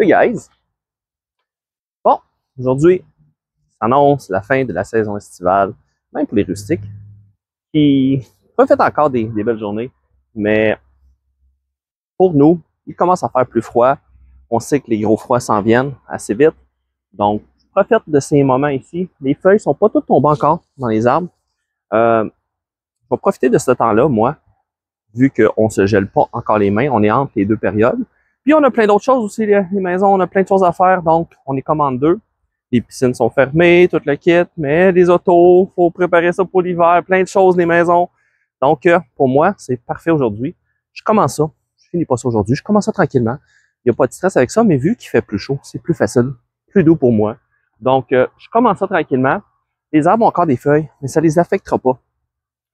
Hey guys! Bon, aujourd'hui, ça annonce la fin de la saison estivale, même pour les rustiques, qui refait encore des belles journées, mais pour nous, il commence à faire plus froid. On sait que les gros froids s'en viennent assez vite, donc je profite de ces moments ici. Les feuilles sont pas toutes tombées encore dans les arbres. Je vais profiter de ce temps-là, moi, vu qu'on ne se gèle pas encore les mains, on est entre les deux périodes. Puis on a plein d'autres choses aussi, les maisons, on a plein de choses à faire, donc on est commande deux. Les piscines sont fermées, tout le kit, mais les autos, il faut préparer ça pour l'hiver, plein de choses, les maisons. Donc pour moi, c'est parfait aujourd'hui. Je commence ça, je finis pas ça aujourd'hui, je commence ça tranquillement. Il n'y a pas de stress avec ça, mais vu qu'il fait plus chaud, c'est plus facile, plus doux pour moi. Donc je commence ça tranquillement. Les arbres ont encore des feuilles, mais ça les affectera pas.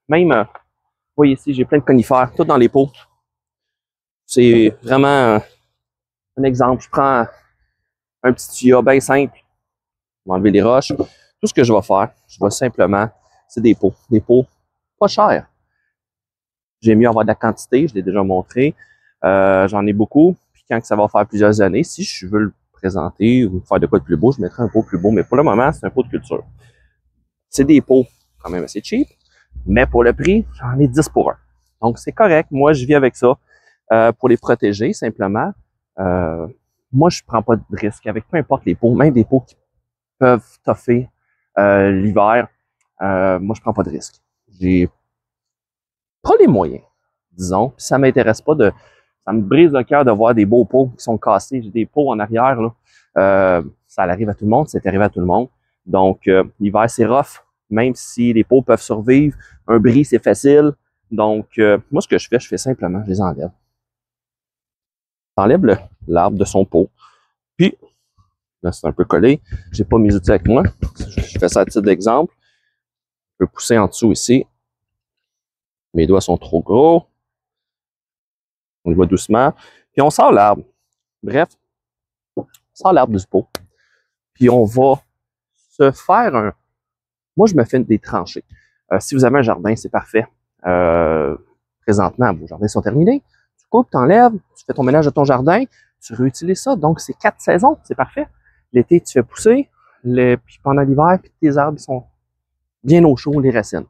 Même, vous voyez ici, j'ai plein de conifères, tout dans les pots. C'est vraiment un exemple. Je prends un petit tuyau bien simple. Je vais enlever les roches. Tout ce que je vais faire, je vais simplement, c'est des pots pas chers. J'ai mieux avoir de la quantité, je l'ai déjà montré. J'en ai beaucoup. Puis quand ça va faire plusieurs années, si je veux le présenter ou faire de quoi de plus beau, je mettrai un pot plus beau. Mais pour le moment, c'est un pot de culture. C'est des pots quand même assez cheap. Mais pour le prix, j'en ai 10 pour 1. Donc c'est correct. Moi, je vis avec ça. Pour les protéger, simplement. Moi, je prends pas de risque avec peu importe les pots, même des pots qui peuvent toffer l'hiver. Moi, je prends pas de risque. J'ai pas les moyens, disons. Puis ça m'intéresse pas de. Ça me brise le cœur de voir des beaux pots qui sont cassés. J'ai des pots en arrière, là. Ça arrive à tout le monde, c'est arrivé à tout le monde. Donc, l'hiver, c'est rough, même si les pots peuvent survivre. Un bris, c'est facile. Donc, moi, ce que je fais simplement, je les enlève. J'enlève l'arbre de son pot. Puis, là, c'est un peu collé. J'ai pas mes outils avec moi. Je fais ça à titre d'exemple. Je peux pousser en dessous ici. Mes doigts sont trop gros. On y va doucement. Puis, on sort l'arbre. Bref, on sort l'arbre du pot. Puis, on va se faire un... Moi, je me fais des tranchées. Si vous avez un jardin, c'est parfait. Présentement, vos jardins sont terminés. Tu coupes, tu enlèves, tu fais ton ménage de ton jardin, tu réutilises ça. Donc, c'est 4 saisons, c'est parfait. L'été, tu fais pousser, puis pendant l'hiver, puis tes arbres sont bien au chaud, les racines.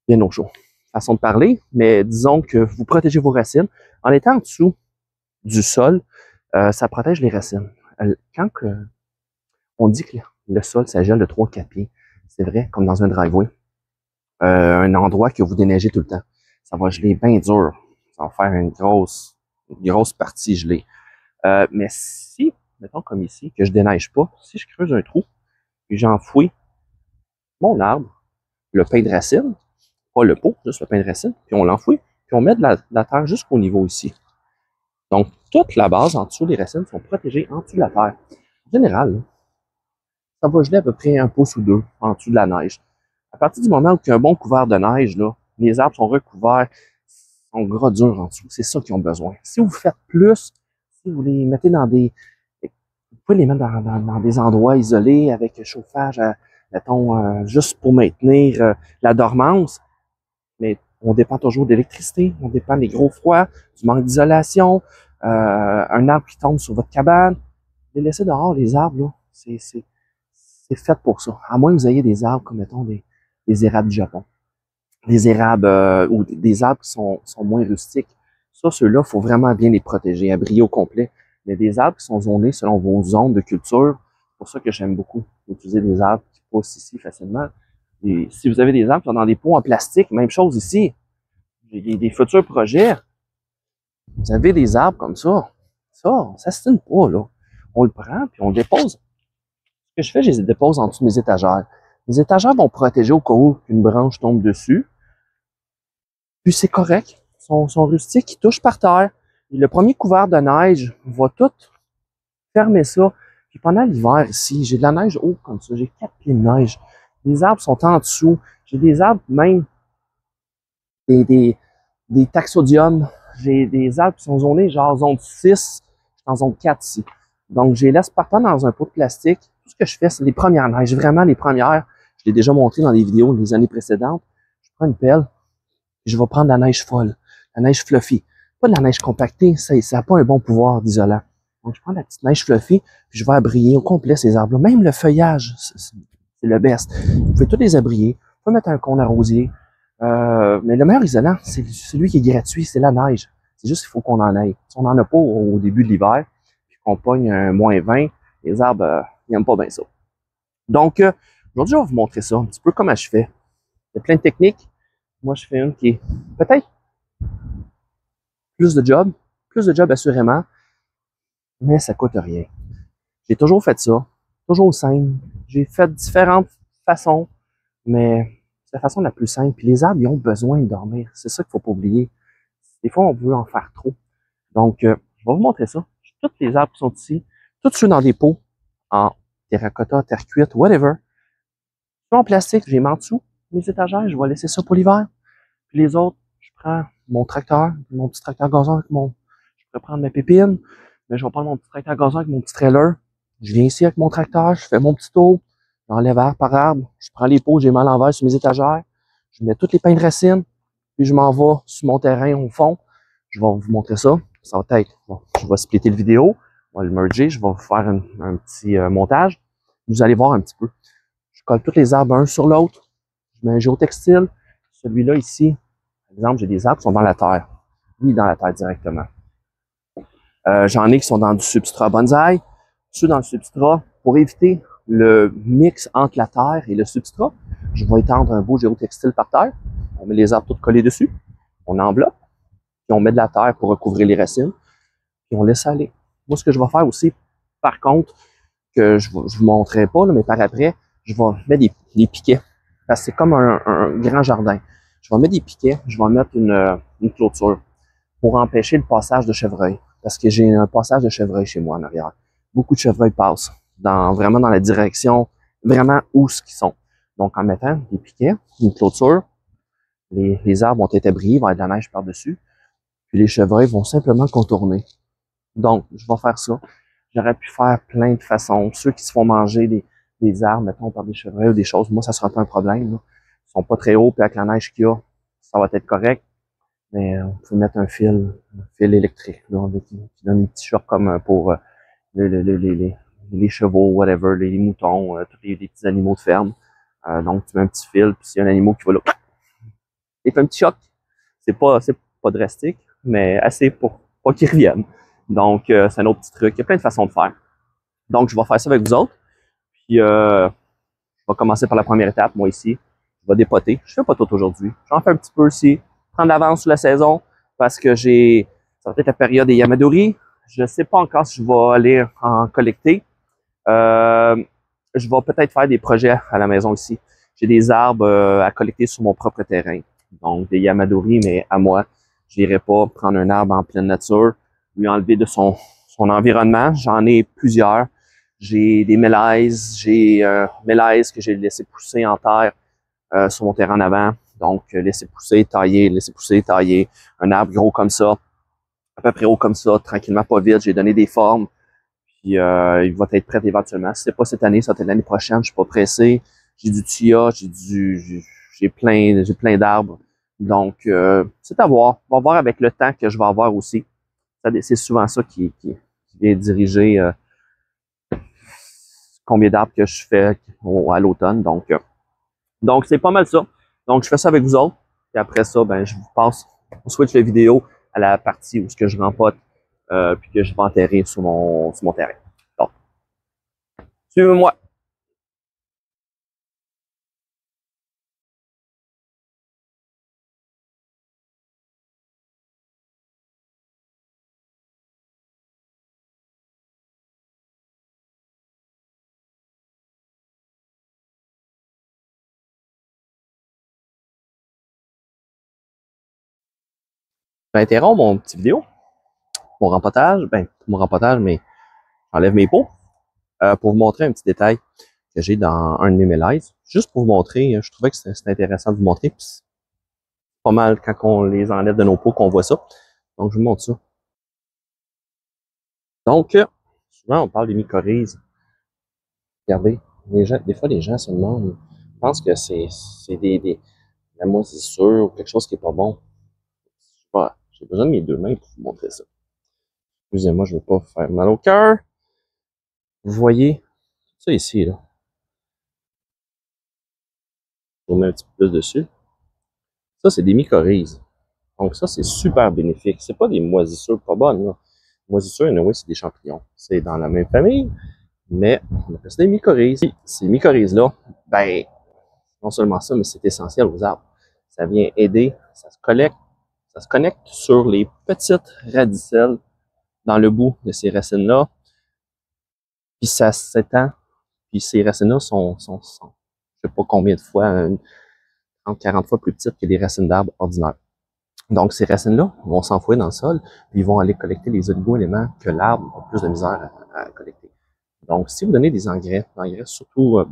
Bien au chaud. Façon de parler, mais disons que vous protégez vos racines. En étant en dessous du sol, ça protège les racines. Quand on dit que le sol, ça gèle de 3-4 pieds, c'est vrai, comme dans un driveway, un endroit que vous déneigez tout le temps, ça va geler bien dur. Ça va faire une grosse partie gelée. Mais si, mettons comme ici, que je déneige pas, si je creuse un trou, puis j'enfouis mon arbre, le pain de racine, pas le pot, juste le pain de racine, puis on l'enfouit, puis on met de la terre jusqu'au niveau ici. Donc, toute la base en dessous des racines sont protégées en dessous de la terre. En général, là, ça va geler à peu près 1 pouce ou 2 en dessous de la neige. À partir du moment où il y a un bon couvert de neige, là, les arbres sont recouverts, sont gras durs en dessous. C'est ça qu'ils ont besoin. Si vous faites plus, si vous les mettez dans des... Vous pouvez les mettre dans des endroits isolés avec chauffage, mettons, juste pour maintenir la dormance. Mais on dépend toujours d'électricité, on dépend des gros froids, du manque d'isolation, un arbre qui tombe sur votre cabane. Les laisser dehors, les arbres, là, c'est fait pour ça. À moins que vous ayez des arbres comme, mettons, des érables du Japon. Des érables ou des arbres qui sont moins rustiques. Ça, ceux-là, il faut vraiment bien les protéger, abrier au complet. Mais des arbres qui sont zonés selon vos zones de culture, c'est pour ça que j'aime beaucoup utiliser des arbres qui poussent ici facilement. Et si vous avez des arbres qui sont dans des pots en plastique, même chose ici. J'ai des futurs projets. Vous avez des arbres comme ça. Ça s'astine pas, là. On le prend, puis on le dépose. Ce que je fais, je les dépose en dessous de mes étagères. Les étagères vont protéger au cas où une branche tombe dessus. Puis c'est correct. Ils sont rustiques, ils touchent par terre. Et le premier couvert de neige va tout fermer ça. Puis pendant l'hiver ici, j'ai de la neige haute comme ça. J'ai 4 pieds de neige. Les arbres sont en dessous. J'ai des arbres même, des taxodiums. J'ai des arbres qui sont zonés genre zone 6. Je suis en zone 4 ici. Donc, je les laisse partant dans un pot de plastique. Tout ce que je fais, c'est les premières neiges. Vraiment les premières. Je l'ai déjà montré dans les vidéos des années précédentes. Je prends une pelle et je vais prendre la neige folle. La neige fluffy. Pas de la neige compactée. Ça n'a pas un bon pouvoir d'isolant. Donc, je prends la petite neige fluffy, puis je vais abrier au complet ces arbres-là. Même le feuillage, c'est le best. Vous pouvez tous les abrier. Vous pouvez mettre un cône à rosier. Mais le meilleur isolant, c'est celui qui est gratuit, c'est la neige. C'est juste qu'il faut qu'on en ait. Si on n'en a pas au début de l'hiver, puis qu'on pogne un -20, les arbres, ils n'aiment pas bien ça. Donc, aujourd'hui, je vais vous montrer ça un petit peu comment je fais. Il y a plein de techniques. Moi, je fais une qui est peut-être plus de job assurément, mais ça coûte rien. J'ai toujours fait ça, toujours simple. J'ai fait différentes façons, mais c'est la façon la plus simple. Puis les arbres, ils ont besoin de dormir. C'est ça qu'il faut pas oublier. Des fois, on veut en faire trop. Donc, je vais vous montrer ça. Tous les arbres qui sont ici, tous ceux dans des pots, en terracotta, terre cuite, whatever. Ceux en plastique, j'ai mis en dessous mes étagères, je vais laisser ça pour l'hiver. Puis les autres, je prends mon tracteur, mon petit tracteur gazon avec mon... Je peux prendre mes pépines, mais je vais prendre mon petit tracteur gazon avec mon petit trailer. Je viens ici avec mon tracteur, je fais mon petit tour, j'enlève arbre par arbre, je prends les pots, j'ai mis à l'envers sur mes étagères, je mets toutes les pins de racines, puis je m'en vais sur mon terrain au fond. Je vais vous montrer ça. Ça va être, bon, je vais splitter le vidéo, on va le merger, je vais vous faire un petit montage. Vous allez voir un petit peu. Je colle tous les arbres un sur l'autre. Je mets un géotextile. Celui-là ici, par exemple, j'ai des arbres qui sont dans la terre. Oui, dans la terre directement. J'en ai qui sont dans du substrat bonsaï. Ceux dans le substrat, pour éviter le mix entre la terre et le substrat, je vais étendre un beau géotextile par terre. On met les arbres tous collés dessus. On enveloppe. Puis on met de la terre pour recouvrir les racines. Puis on laisse aller. Moi, ce que je vais faire aussi, par contre, que je ne vous montrerai pas, là, mais par après, je vais mettre des piquets. Parce que c'est comme un grand jardin. Je vais mettre des piquets, je vais mettre une clôture pour empêcher le passage de chevreuil. Parce que j'ai un passage de chevreuil chez moi en arrière. Beaucoup de chevreuils passent vraiment dans la direction, vraiment où ce qu'ils sont. Donc, en mettant des piquets, une clôture, les arbres vont être abriés, il va y avoir de la neige par-dessus. Puis les chevreuils vont simplement contourner. Donc, je vais faire ça. J'aurais pu faire plein de façons. Ceux qui se font manger des arbres, mettons, par des chevreuils ou des choses, moi, ça sera pas un problème. Là. Ils sont pas très hauts, puis avec la neige qu'il y a, ça va être correct. Mais on peut mettre un fil électrique, là, qui donne un petit choc comme pour les chevaux, whatever, les moutons, tous les petits animaux de ferme. Donc, tu mets un petit fil, puis s'il y a un animal qui va là, il fait un petit choc. C'est pas drastique, mais assez pour pas qu'ils reviennent. Donc, c'est un autre petit truc. Il y a plein de façons de faire. Donc, je vais faire ça avec vous autres. Puis, je vais commencer par la première étape, moi ici. Je vais dépoter. Je fais pas tout aujourd'hui. J'en fais un petit peu aussi. Prendre l'avance sur la saison parce que ça va être la période des Yamadori. Je ne sais pas encore si je vais aller en collecter. Je vais peut-être faire des projets à la maison ici. J'ai des arbres à collecter sur mon propre terrain. Donc, des Yamadori, mais à moi. Je n'irai pas prendre un arbre en pleine nature, lui enlever de son environnement. J'en ai plusieurs. J'ai des mélèzes. J'ai un mélèze que j'ai laissé pousser en terre sur mon terrain en avant. Donc, laisser pousser, tailler. Un arbre gros comme ça, à peu près haut comme ça, tranquillement, pas vite. J'ai donné des formes. Puis, il va être prêt éventuellement. Si c'est pas cette année, ça va être l'année prochaine. Je suis pas pressé. J'ai du chia, j'ai plein d'arbres. Donc, c'est à voir. On va voir avec le temps que je vais avoir aussi. C'est souvent ça qui vient diriger combien d'arbres que je fais à l'automne. Donc, c'est pas mal ça. Donc, je fais ça avec vous autres. Et après ça, ben, je vous passe, on switch la vidéo à la partie où ce que je rempote puis que je vais enterrer sur mon terrain. Donc, suivez-moi. Je vais interrompre mon petit vidéo, mon rempotage, mais j'enlève mes pots pour vous montrer un petit détail que j'ai dans un de mes mélèzes. Juste pour vous montrer, je trouvais que c'était intéressant de vous montrer. Puis c'est pas mal quand on les enlève de nos pots qu'on voit ça. Donc, je vous montre ça. Donc, souvent, on parle des mycorhizes. Regardez, des fois, les gens se demandent, je pense que c'est la moisissure ou quelque chose qui est pas bon. Je sais pas, j'ai besoin de mes deux mains pour vous montrer ça. Excusez-moi, je ne veux pas faire mal au cœur. Vous voyez ça ici, là. Je vous mets un petit peu plus dessus. Ça, c'est des mycorhizes. Donc ça, c'est super bénéfique. C'est pas des moisissures pas bonnes, là. Moisissures, anyway, c'est des champignons. C'est dans la même famille, mais on appelle ça des mycorhizes. Ces mycorhizes-là, ben, non seulement ça, mais c'est essentiel aux arbres. Ça vient aider, ça se connecte sur les petites radicelles dans le bout de ces racines-là, puis ça s'étend, puis ces racines-là je sais pas combien de fois, 30, 40 fois plus petites que des racines d'arbres ordinaires. Donc, ces racines-là vont s'enfouir dans le sol, puis ils vont aller collecter les oligo-éléments que l'arbre a plus de misère à collecter. Donc, si vous donnez des engrais surtout,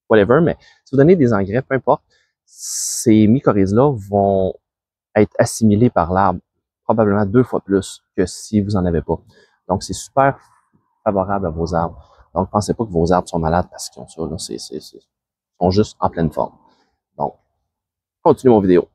whatever, mais si vous donnez des engrais, peu importe, ces mycorhizes-là vont être assimilés par l'arbre probablement 2 fois plus que si vous en avez pas. Donc, c'est super favorable à vos arbres. Donc, pensez pas que vos arbres sont malades parce qu'ils ont ça. Là. Ils sont juste en pleine forme. Donc, continuez mon vidéo.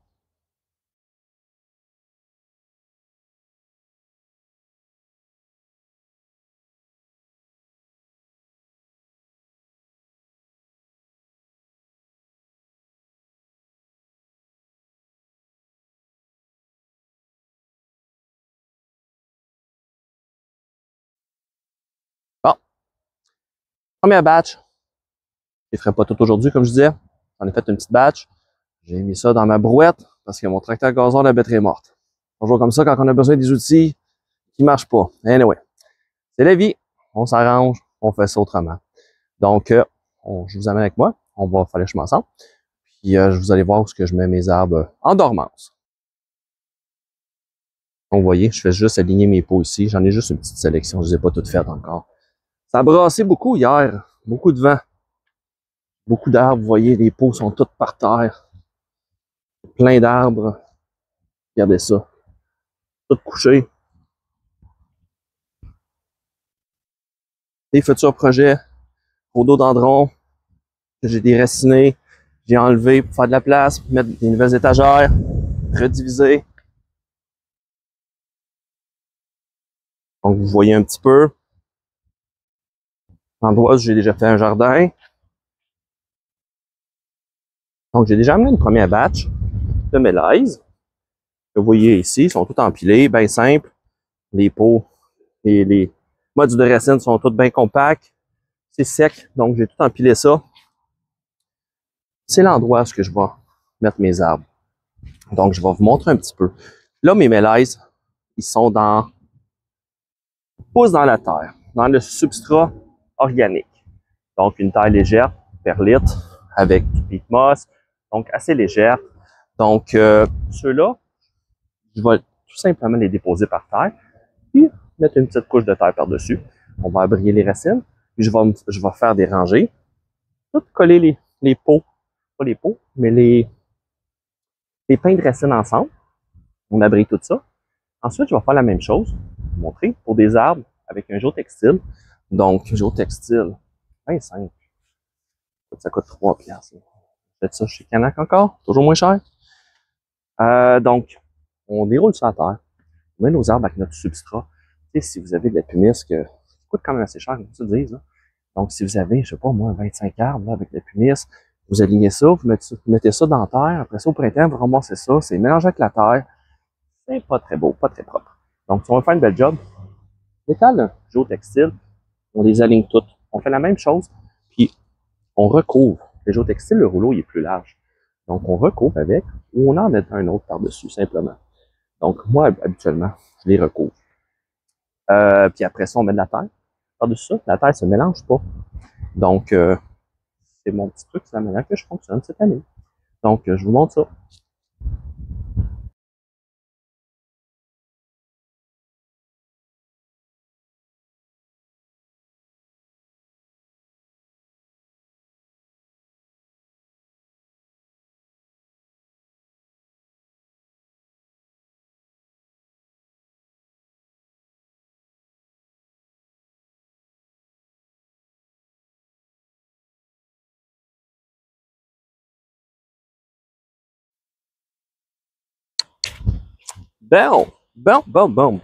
Bon, premier batch. Je ne ferai pas tout aujourd'hui, comme je disais. J'en ai fait une petite batch. J'ai mis ça dans ma brouette parce que mon tracteur gazon, la batterie est morte. Toujours comme ça quand on a besoin des outils qui marchent pas. Anyway, c'est la vie. On s'arrange, on fait ça autrement. Donc, je vous amène avec moi. On va faire les chemins ensemble. Puis, je vous allez voir où ce que je mets mes arbres en dormance. Donc, vous voyez, je fais juste aligner mes pots ici. J'en ai juste une petite sélection. Je ne les ai pas toutes faites encore. Ça a brassé beaucoup hier. Beaucoup de vent. Beaucoup d'arbres. Vous voyez, les pots sont tous par terre. Plein d'arbres. Regardez ça. Tout couché. Des futurs projets. Rhododendron que j'ai déraciné. J'ai enlevé pour faire de la place, mettre des nouvelles étagères, rediviser. Donc, vous voyez un petit peu. L'endroit où j'ai déjà fait un jardin. Donc, j'ai déjà amené une première batch de mélèzes. Que vous voyez ici, ils sont tous empilés, bien simples. Les pots, les modules de racines sont tous bien compacts. C'est sec, donc j'ai tout empilé ça. C'est l'endroit où je vais mettre mes arbres. Donc, je vais vous montrer un petit peu. Là, mes mélèzes, ils sont poussent dans la terre, dans le substrat organique. Donc, une taille légère, perlite, avec du peat moss, donc assez légère. Donc, ceux-là, je vais tout simplement les déposer par terre, puis mettre une petite couche de terre par-dessus. On va abrier les racines, puis je vais faire des rangées, tout coller les pots, pas les pots, mais les pins de racines ensemble. On abrie tout ça. Ensuite, je vais faire la même chose, vous montrer, pour des arbres avec un géotextile. Donc, géotextile, bien simple. Ça coûte 3 piastres. Faites ça chez Canac encore, toujours moins cher. Donc, on déroule ça à terre. On met nos arbres avec notre substrat. Tu sais, si vous avez de la pumice, que ça coûte quand même assez cher, comme ça disent. Là. Donc, si vous avez, je sais pas moi, 25 arbres là, avec de la pumice, vous alignez ça, vous mettez ça dans la terre. Après ça, au printemps, vous ramassez ça. C'est mélangé avec la terre. C'est pas très beau, pas très propre. Donc, si on veut faire une belle job, métal, géotextile, on les aligne toutes. On fait la même chose, puis on recouvre. Le géotextile, le rouleau, il est plus large. Donc, on recouvre avec, ou on en met un autre par-dessus, simplement. Donc, moi, habituellement, je les recouvre. Puis après ça, on met de la terre. Par-dessus ça, la terre se mélange pas. Donc, c'est mon petit truc, c'est la manière que je fonctionne cette année. Donc, je vous montre ça. Bon, bon.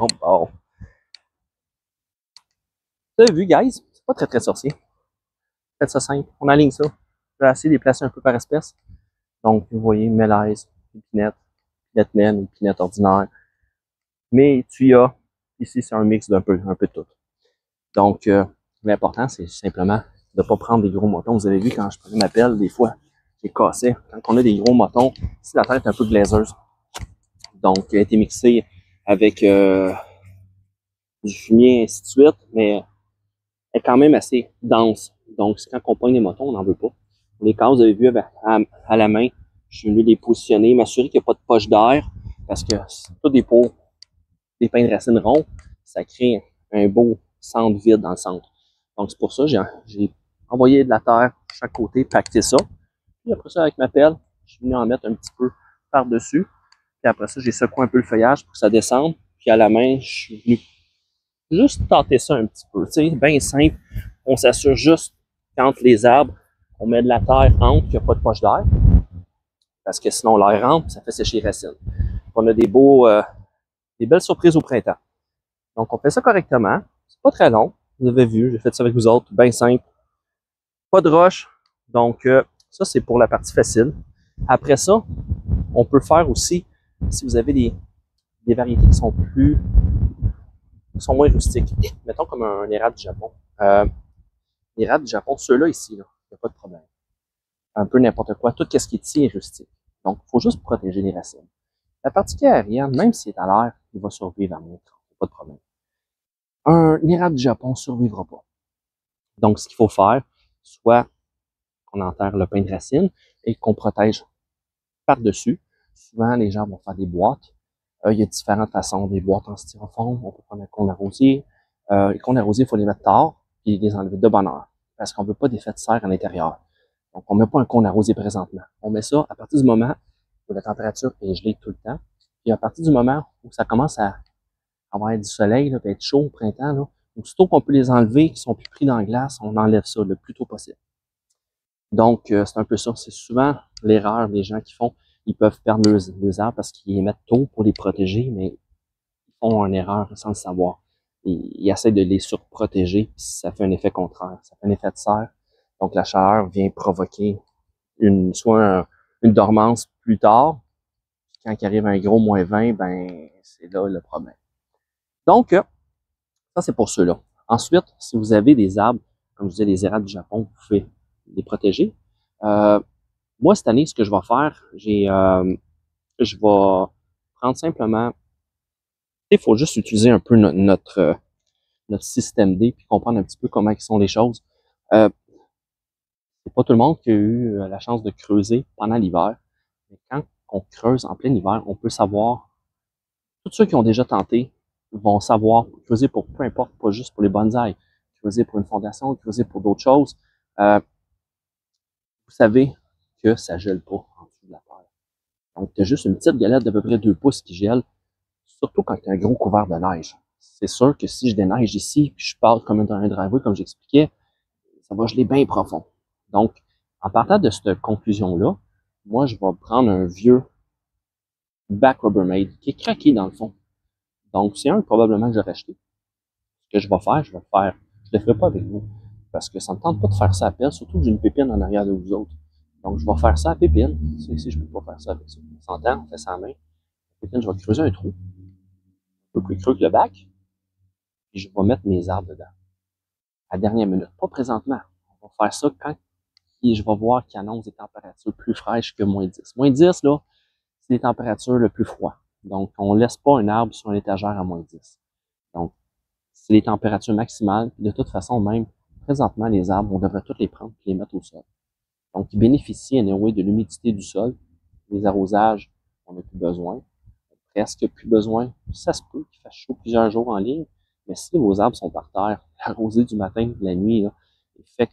Vous avez vu, guys, c'est pas très sorcier. Faites ça simple. On aligne ça. Je vais essayer de les placer un peu par espèce. Donc, vous voyez, mélèze, épinette, épinette naine, épinette ordinaire. Mais tuyas, ici, c'est un mix d'un peu de tout. Donc, l'important, c'est simplement de ne pas prendre des gros motons. Vous avez vu, quand je prenais ma pelle, des fois, j'ai cassé. Quand on a des gros motons, si la tête est un peu glaiseuse, donc, elle a été mixée avec du fumier, ainsi de suite, mais elle est quand même assez dense. Donc, quand on pogne les motons, on n'en veut pas. Les cas, vous avez vu à la main, je suis venu les positionner, m'assurer qu'il n'y a pas de poche d'air, parce que c'est tout des pots, des pins de racines ronds, ça crée un beau centre vide dans le centre. Donc, c'est pour ça que j'ai envoyé de la terre de chaque côté, pacté ça. Puis après ça, avec ma pelle, je suis venu en mettre un petit peu par-dessus. Puis après ça, j'ai secoué un peu le feuillage pour que ça descende. Puis à la main, je suis venu juste tenter ça un petit peu. Tu sais, bien simple. On s'assure juste qu'entre les arbres, on met de la terre entre, qu'il n'y a pas de poche d'air. Parce que sinon, l'air rentre, ça fait sécher les racines. On a des belles surprises au printemps. Donc, on fait ça correctement. C'est pas très long. Vous avez vu, j'ai fait ça avec vous autres. Bien simple. Pas de roche. Donc, ça, c'est pour la partie facile. Après ça, on peut faire aussi, si vous avez des variétés qui sont moins rustiques. Mettons comme un érable du Japon. L'érable du Japon, ceux-là ici, il n'y a pas de problème. Un peu n'importe quoi. Tout ce qui est ici est rustique. Donc, il faut juste protéger les racines. La partie aérienne, même s'il est à l'air, il va survivre à moins 30. Pas de problème. Un érable du Japon ne survivra pas. Donc, ce qu'il faut faire, soit qu'on enterre le pin de racine et qu'on protège par-dessus. Souvent, les gens vont faire des boîtes. Il y a différentes façons. Des boîtes en styrofoam, on peut prendre un cône arrosier. Les cônes arrosiers, il faut les mettre tard et les enlever de bonne heure. Parce qu'on ne veut pas d'effet de serre à l'intérieur. Donc, on ne met pas un cône arrosier présentement. On met ça à partir du moment où la température est gelée tout le temps. Et à partir du moment où ça commence à avoir du soleil, là, être chaud au printemps, là, aussitôt qu'on peut les enlever, qu'ils sont plus pris dans la glace, on enlève ça le plus tôt possible. Donc, c'est un peu ça. C'est souvent l'erreur des gens qui font. Ils peuvent perdre leurs arbres parce qu'ils les mettent tôt pour les protéger, mais ils font une erreur sans le savoir. Ils essaient de les surprotéger, puis ça fait un effet contraire. Ça fait un effet de serre. Donc, la chaleur vient provoquer soit une dormance plus tard. Quand il arrive un gros -20, ben, c'est là le problème. Donc, ça, c'est pour ceux-là. Ensuite, si vous avez des arbres, comme je disais, les érables du Japon, vous pouvez les protéger. Moi, cette année, ce que je vais faire, je vais prendre simplement, il faut juste utiliser un peu notre système D, puis comprendre un petit peu comment sont les choses. C'est pas tout le monde qui a eu la chance de creuser pendant l'hiver. Mais quand on creuse en plein hiver, on peut savoir, tous ceux qui ont déjà tenté vont savoir creuser pour peu importe, pas juste pour les bonsaïs, creuser pour une fondation, creuser pour d'autres choses. Vous savez que ça gèle pas en dessous de la terre. Donc, tu as juste une petite galette d'à peu près 2 pouces qui gèle, surtout quand tu as un gros couvert de neige. C'est sûr que si je déneige ici, puis je pars comme dans un driveway, comme j'expliquais, ça va geler bien profond. Donc, en partant de cette conclusion-là, moi, je vais prendre un vieux back Rubbermaid qui est craqué dans le fond. Donc, c'est un probablement que j'aurais acheté. Ce que je le ferai pas avec vous, parce que ça ne me tente pas de faire ça à pelle, surtout que j'ai une pépine en arrière de vous autres. Donc, je vais faire ça à pépine. Si je ne peux pas faire ça avec ça. On s'entend, on fait ça à main. Pépine, je vais creuser un trou, un peu plus creux que le bac, puis je vais mettre mes arbres dedans. À la dernière minute, pas présentement. On va faire ça quand je vais voir qu'il annonce des températures plus fraîches que -10. -10, là, c'est les températures le plus froid. Donc, on ne laisse pas un arbre sur une étagère à -10. Donc, c'est les températures maximales. De toute façon, même présentement, les arbres, on devrait tous les prendre et les mettre au sol. Donc, ils bénéficient anyway de l'humidité du sol. Les arrosages, on n'a plus besoin. Presque plus besoin. Ça se peut qu'il fasse chaud plusieurs jours en ligne, mais si vos arbres sont par terre, arroser du matin, de la nuit, là, fait que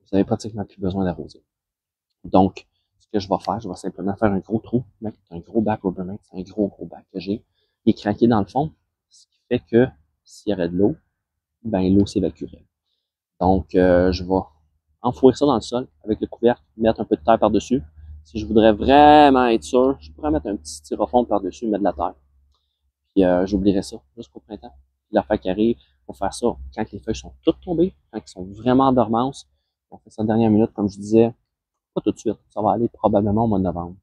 vous n'avez pratiquement plus besoin d'arroser. Donc, ce que je vais faire, je vais simplement faire un gros trou, mettre un gros bac Rubbermaid, c'est un gros bac que j'ai, qui est craqué dans le fond, ce qui fait que s'il y aurait de l'eau, ben l'eau s'évacuerait. Donc, je vais enfouir ça dans le sol avec le couvercle, mettre un peu de terre par-dessus. Si je voudrais vraiment être sûr, je pourrais mettre un petit styrofoam par-dessus, mettre de la terre. Puis j'oublierais ça jusqu'au printemps. Puis l'affaire qui arrive, faut faire ça quand les feuilles sont toutes tombées, quand ils sont vraiment en dormance. On fait ça dernière minute, comme je disais, pas tout de suite. Ça va aller probablement au mois de novembre.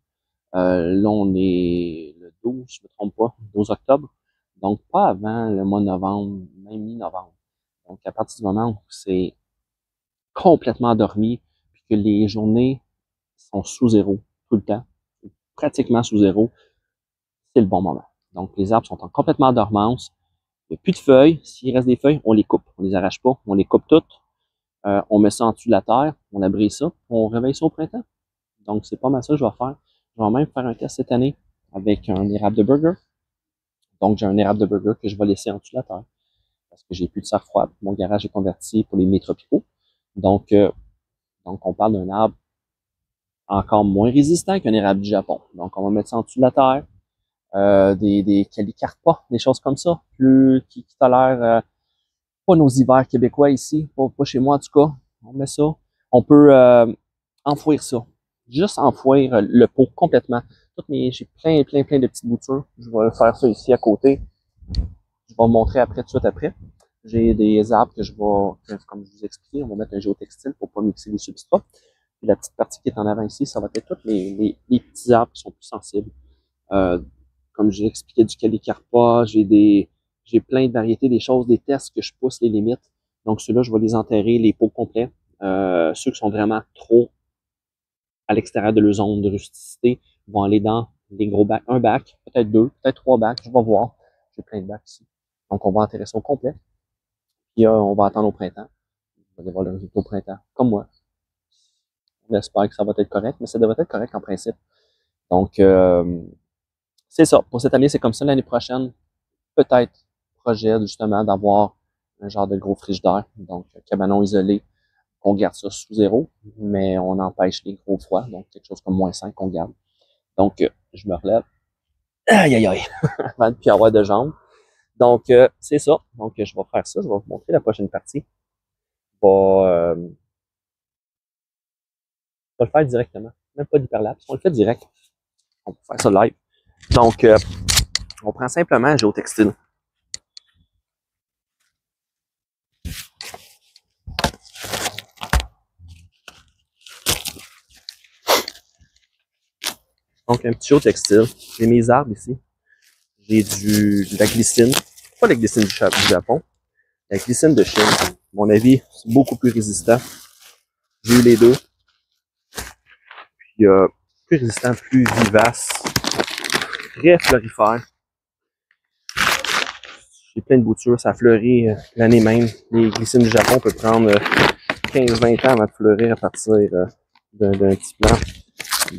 Là, on est le 12, je ne me trompe pas, 12 octobre. Donc, pas avant le mois de novembre, même mi-novembre. Donc, à partir du moment où c'est complètement endormi, puis que les journées sont sous zéro tout le temps, pratiquement sous zéro, c'est le bon moment. Donc, les arbres sont en complètement dormance. Il n'y a plus de feuilles. S'il reste des feuilles, on les coupe. On les arrache pas. On les coupe toutes. On met ça en dessous de la terre. On abrise ça. On réveille ça au printemps. Donc, c'est pas mal ça que je vais faire. Je vais même faire un test cette année avec un érable de burger. Donc, j'ai un érable de burger que je vais laisser en dessous de la terre parce que j'ai plus de serre froide. Mon garage est converti pour les mets tropicaux. Donc, on parle d'un arbre encore moins résistant qu'un érable du Japon. Donc, on va mettre ça en dessous de la terre. Des calicarpas, des choses comme ça, qui tolèrent pas nos hivers québécois ici, pas chez moi en tout cas. On met ça. On peut enfouir ça. Juste enfouir le pot complètement. J'ai plein de petites boutures. Je vais faire ça ici à côté. Je vais vous montrer après, tout de suite après. J'ai des arbres que comme je vous ai expliqué, on va mettre un géotextile pour pas mixer les substrats. Puis la petite partie qui est en avant ici, ça va être tous les petits arbres qui sont plus sensibles. Comme j'ai expliqué du calicarpa, j'ai plein de variétés des choses, des tests que je pousse les limites. Donc ceux-là, je vais les enterrer, les pots complets. Ceux qui sont vraiment trop à l'extérieur de leur zone de rusticité vont aller dans les gros bacs. Un bac, peut-être deux, peut-être trois bacs, je vais voir. J'ai plein de bacs ici. Donc on va enterrer ça au complet. Puis on va attendre au printemps. On va voir le résultat au printemps, comme moi. On espère que ça va être correct, mais ça devrait être correct en principe. Donc, c'est ça. Pour cette année, c'est comme ça. L'année prochaine, peut-être projet justement d'avoir un genre de gros frigidaire, donc cabanon isolé, qu'on garde ça sous zéro, mais on empêche les gros froids, donc quelque chose comme -5 qu'on garde. Donc, je me relève. Aïe, aïe, aïe, avant de plus avoir de jambes. Donc, c'est ça. Donc, je vais faire ça. Je vais vous montrer la prochaine partie. On va le faire directement. Même pas d'hyperlapse. On le fait direct. On va faire ça live. Donc, on prend simplement un géotextile. Donc, un petit géotextile. J'ai mes arbres ici. J'ai de la glycine. Pas la glycine du Japon. La glycine de Chine. À mon avis, c'est beaucoup plus résistant. J'ai eu les deux. Puis, plus résistant, plus vivace. Très florifère. J'ai plein de boutures. Ça fleurit l'année même. Les glycines du Japon peuvent prendre 15-20 ans avant de fleurir à partir d'un petit plant.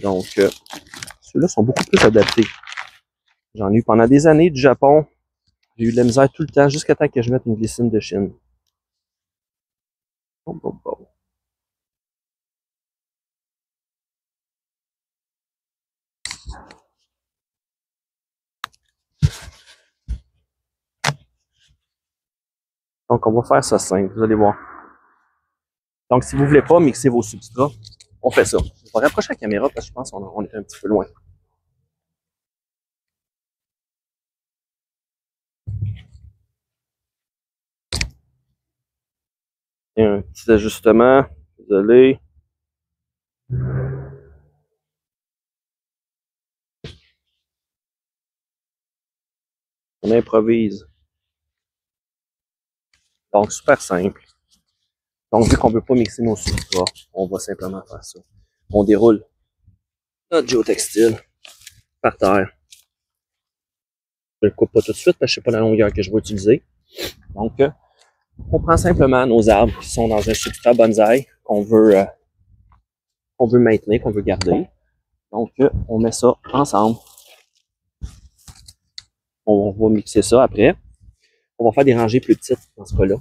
Donc, ceux-là sont beaucoup plus adaptés. J'en ai eu pendant des années du Japon. J'ai eu de la misère tout le temps jusqu'à temps que je mette une glycine de Chine. Bon, bon, bon. Donc, on va faire ça simple, vous allez voir. Donc, si vous ne voulez pas mixer vos substrats, on fait ça. Je vais rapprocher la caméra parce que je pense qu'on est un petit peu loin. Et un petit ajustement. Désolé. On improvise. Donc, super simple. Donc, vu qu'on ne veut pas mixer nos substrats, on va simplement faire ça. On déroule notre géotextile par terre. Je ne le coupe pas tout de suite parce que je ne sais pas la longueur que je vais utiliser. Donc, on prend simplement nos arbres qui sont dans un substrat bonsaï qu'on veut maintenir, qu'on veut garder. Donc, on met ça ensemble. On va mixer ça après. On va faire des rangées plus petites dans ce cas-là.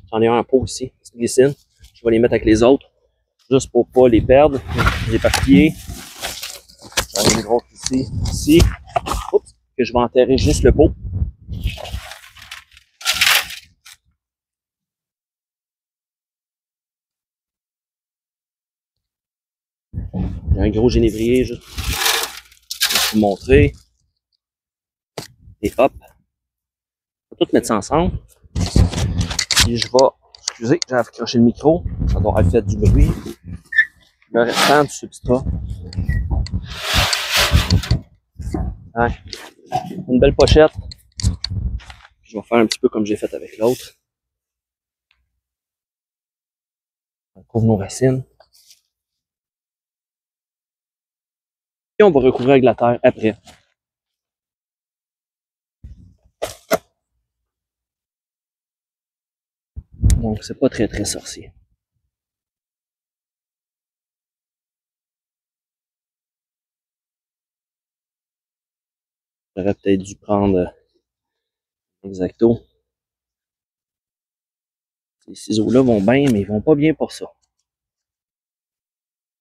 J'en ai un pot ici, petite glycine. Je vais les mettre avec les autres, juste pour ne pas les perdre, les éparpiller. J'en ai une grosse ici. Oups, que je vais enterrer juste le pot. J'ai un gros génévrier, juste pour vous montrer. Et hop, tout mettre ça ensemble. Puis je vais, excusez, j'ai accroché le micro, ça doit avoir fait du bruit. Le restant du substrat. Ouais. Une belle pochette. Je vais faire un petit peu comme j'ai fait avec l'autre. On couvre nos racines. Et on va recouvrir avec la terre après. Donc c'est pas très sorcier. J'aurais peut-être dû prendre Exacto. Ces ciseaux-là vont bien, mais ils vont pas bien pour ça.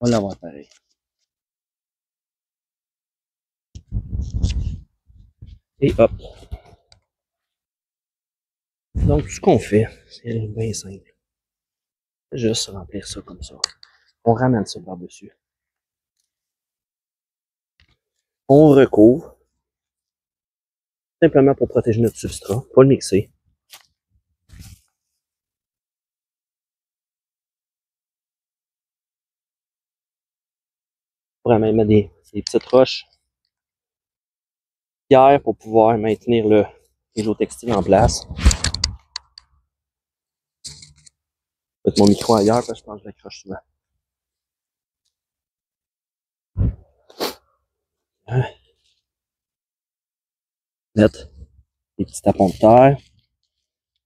On va l'avoir pareil. Et hop. Donc, tout ce qu'on fait, c'est bien simple. Juste remplir ça comme ça. On ramène ça par-dessus. On recouvre. Simplement pour protéger notre substrat. Pas le mixer. On pourrait même mettre des petites roches. Pierre pour pouvoir maintenir le géotextile en place. Je vais mettre mon micro ailleurs parce que je pense que je l'accroche souvent. Mettre des petits tapons de terre.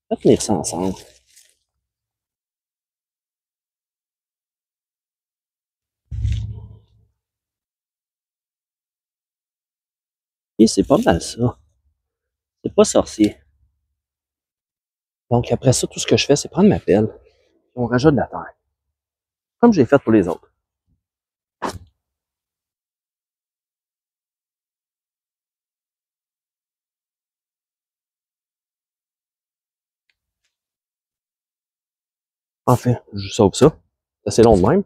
On va tenir ça ensemble. Et c'est pas mal ça. C'est pas sorcier. Donc après ça, tout ce que je fais, c'est prendre ma pelle et on rajoute de la terre. Comme j'ai fait pour les autres. Enfin, je sauve ça. C'est assez long de même.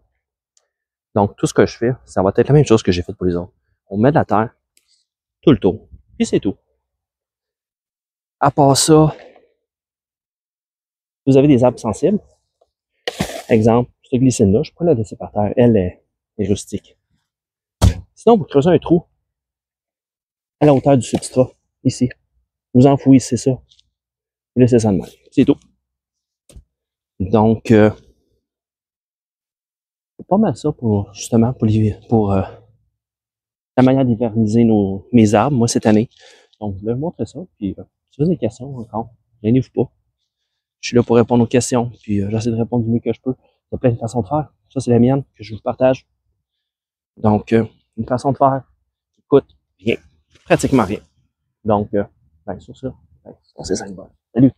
Donc tout ce que je fais, ça va être la même chose que j'ai fait pour les autres. On met de la terre tout le tour. Puis c'est tout. À part ça, vous avez des arbres sensibles. Exemple, cette glycine-là, je peux la laisser par terre. Elle est rustique. Sinon, vous creusez un trou à la hauteur du substrat, ici. Vous enfouissez ça. Vous laissez ça de même. C'est tout. Donc, c'est pas mal ça pour, justement, pour la manière d'hiverniser mes arbres, moi, cette année. Donc, je vais vous montrer ça. Puis, si vous avez des questions encore, gênez-vous pas. Je suis là pour répondre aux questions. Puis, j'essaie de répondre du mieux que je peux. Il y a plein de façons de faire. Ça, c'est la mienne que je vous partage. Donc, une façon de faire qui coûte rien. Pratiquement rien. Donc, ben, sur ça, on s'est 5 balles. Salut!